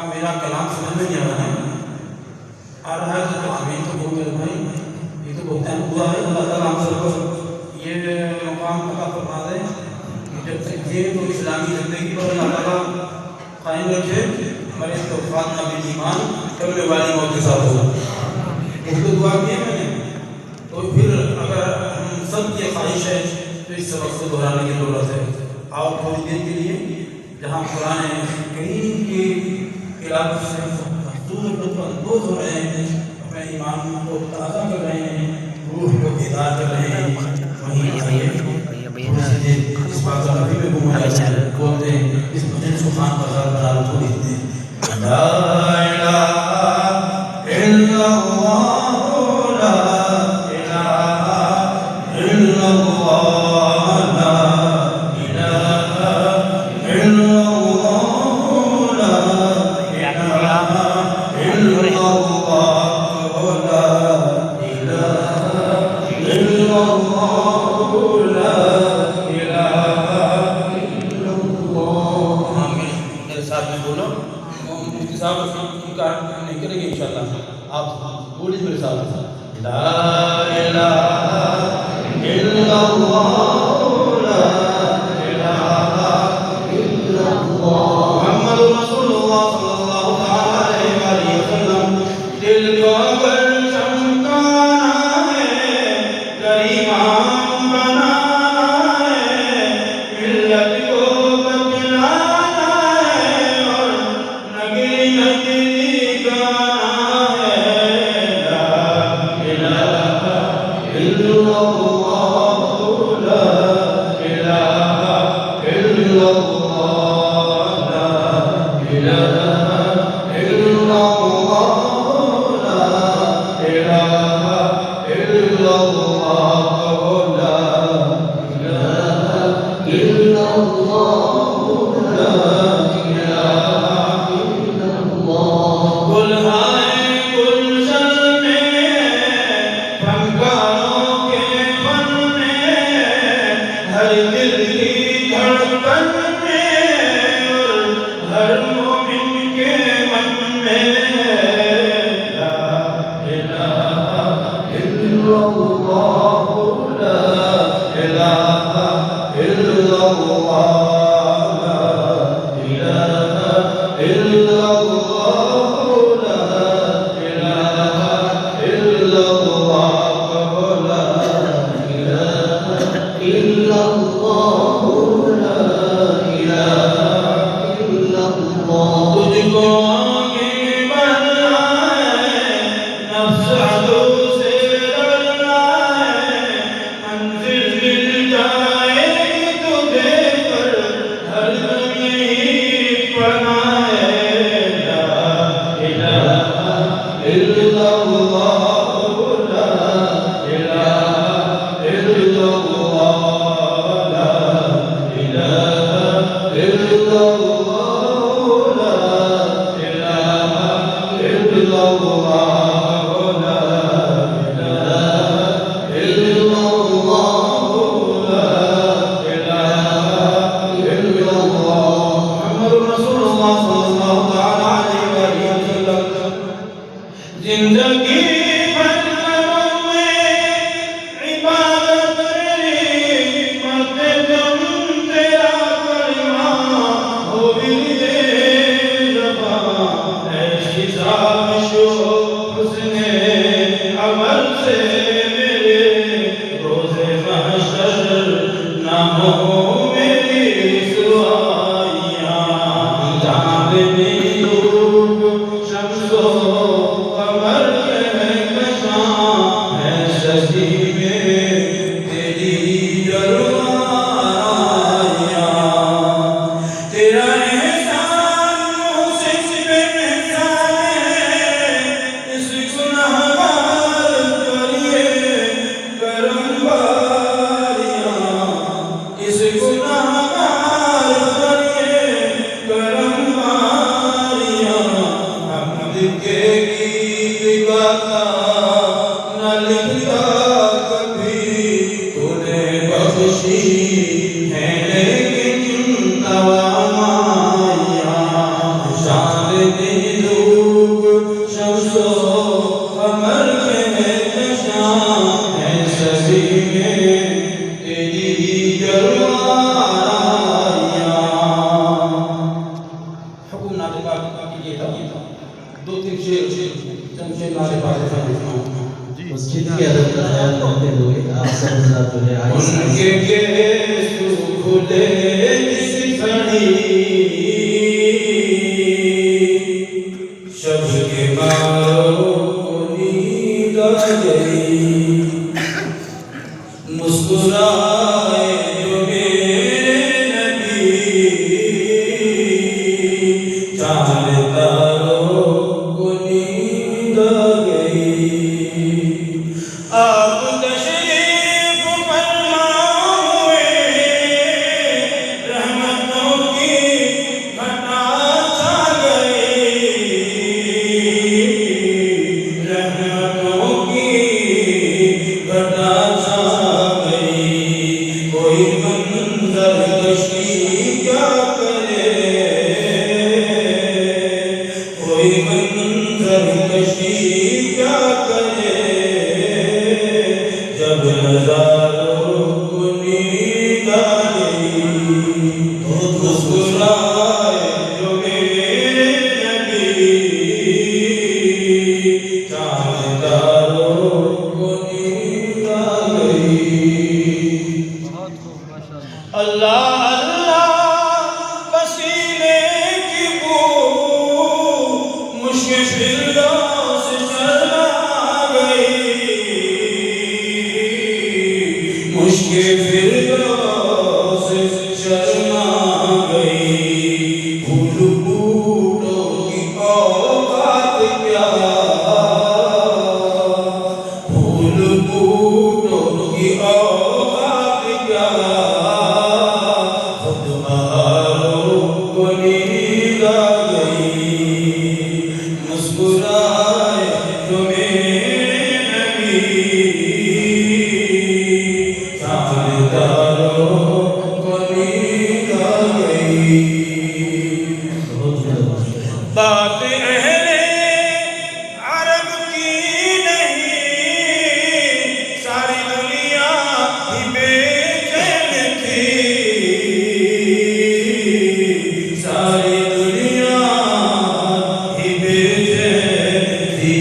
मेरा कलाम समझ में नहीं आ रहा है, तो आमीन तो बोल रहे भाई, ये तो बहुत टाइम हुआ है। अल्लाह ताला हम सबको ये मकाम अता फरमा दे कि जब तक ये तो इस्लामी ज़िंदगी पर अल्लाह ताला कायम रखे, हमारे तो खात्मा बिल ईमान करने वाली मौत के साथ हो। उसको दुआ किया मैंने, तो फिर अगर हम सब की ख्वाहिश है तो इस सबक को दोहराने की ज़रूरत है। और थोड़ी देर के लिए जहाँ कुरान करीम की तिलावत से लुत्फ़ हो रहे हैं, अपने ईमान को ताज़ा कर रहे हैं, रूह को बेदार कर रहे हैं, वहीं आइए इस बात का नबी में बोलते हैं, इस भजन सुखान बाजार बना लो थोड़ी देर। ला इलाहा इल्लल्लाह, ला इलाहा इल्लल्लाह, ला इलाहा इल्लल्लाह, ला इलाहा इल्लल्लाह, ला इलाहा इल्लल्लाह, ला इलाहा इल्लल्लाह। मेरे साथ में बोलो, मुफ्ती साहब का नहीं करेंगे इंशाल्लाह, आप बोलिए मेरे साथ। ला इलाहा इल्लल्लाह, ला इलाहा इल्लल्लाह, मुहम्मदुर रसूलुल्लाह सल्लल्लाहु अलैहि वसल्लम। दिल को अगर चमकाना है, गरीबान बनाना है, मिल्लत को बतलाना है और नगरी नगरी गाना है। ला इलाहा इल्लल्लाह, ला इलाहा इल्लल्लाह, ला इलाहा इल्लल्लाह, ला इलाहा इल्लल्लाह, ला इलाहा इल्लल्लाह, ला इलाहा इल्लल्लाह। गुलहाए गुलशन में, फनकारों के फन में, हर दिल की धड़कन में और हर मोमिन के मन में। ला इलाहा इल्लल्लाह, ला इलाहा इल्लल्लाह, ला इलाहा इल्लल्लाह, ला इलाहा इल्लल्लाह, ला इलाहा इल्लल्लाह, ला इलाहा इल्लल्लाह। तुझको आगे बढ़ना है, नफ्स अदू से लड़ना है, मंजिल मिल जाएगी तुझे पर किस घड़ी शब के मारो नींद आ गई मुस्कुराए जो मेरे नबी चांद तारों को नींद आ गई आप तशरीफ फरमा हुए रहमतों की घटा छा गई रहमतों की घटा छा गई कोई मंजर कशी क्या करे कोई मंजर कशी क्या करे जब नज़ारों को नींद आ गई मुस्कुराए जो मेरे नबी चांद तारों को नींद आ गई अल्लाह अल्लाह पसीने की बू मुश्किलों से शर्मा गई मुश्किलों से शर्मा गई फूल बूटों की औकात क्या फूल बूटों की औकात क्या खुद बहारों को नींद आ गई मुस्कुराए जो मेरे नबी चांद तारों को नींद आ गई बात अहले अरब की नहीं सारी दुनिया ही बेचैन थी सारी दुनिया ही बेचैन थी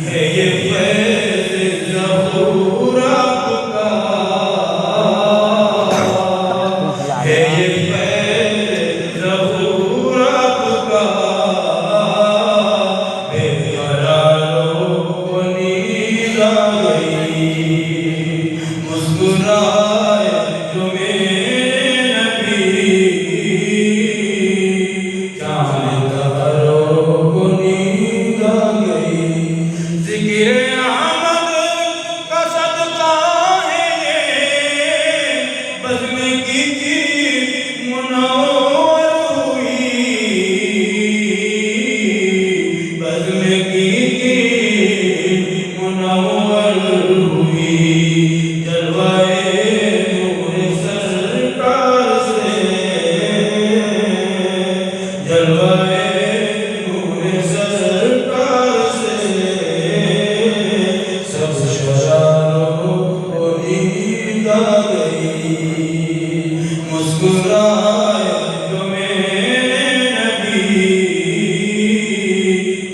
है ये फैज़ ज़हूर आपका है ये फैज़ ज़हूर आपका बेकरारों को नींद आ गई मुस्कुराए जो मेरे नबी चांद तारों को नींद आ गई ज़िक्र अहमद का सदका है ये बज़्म की थी मुनव्वर हुई बज़्म की थी मुनव्वर हुई जलवाए नूर सरकार से जलवाए नूर सरकार से सब शरारों को नींद आ गई मुस्कुराए जो मेरे नबी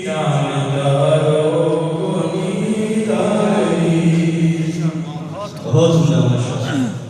चांद तारों को नींद आ गई बहुत सुंदर।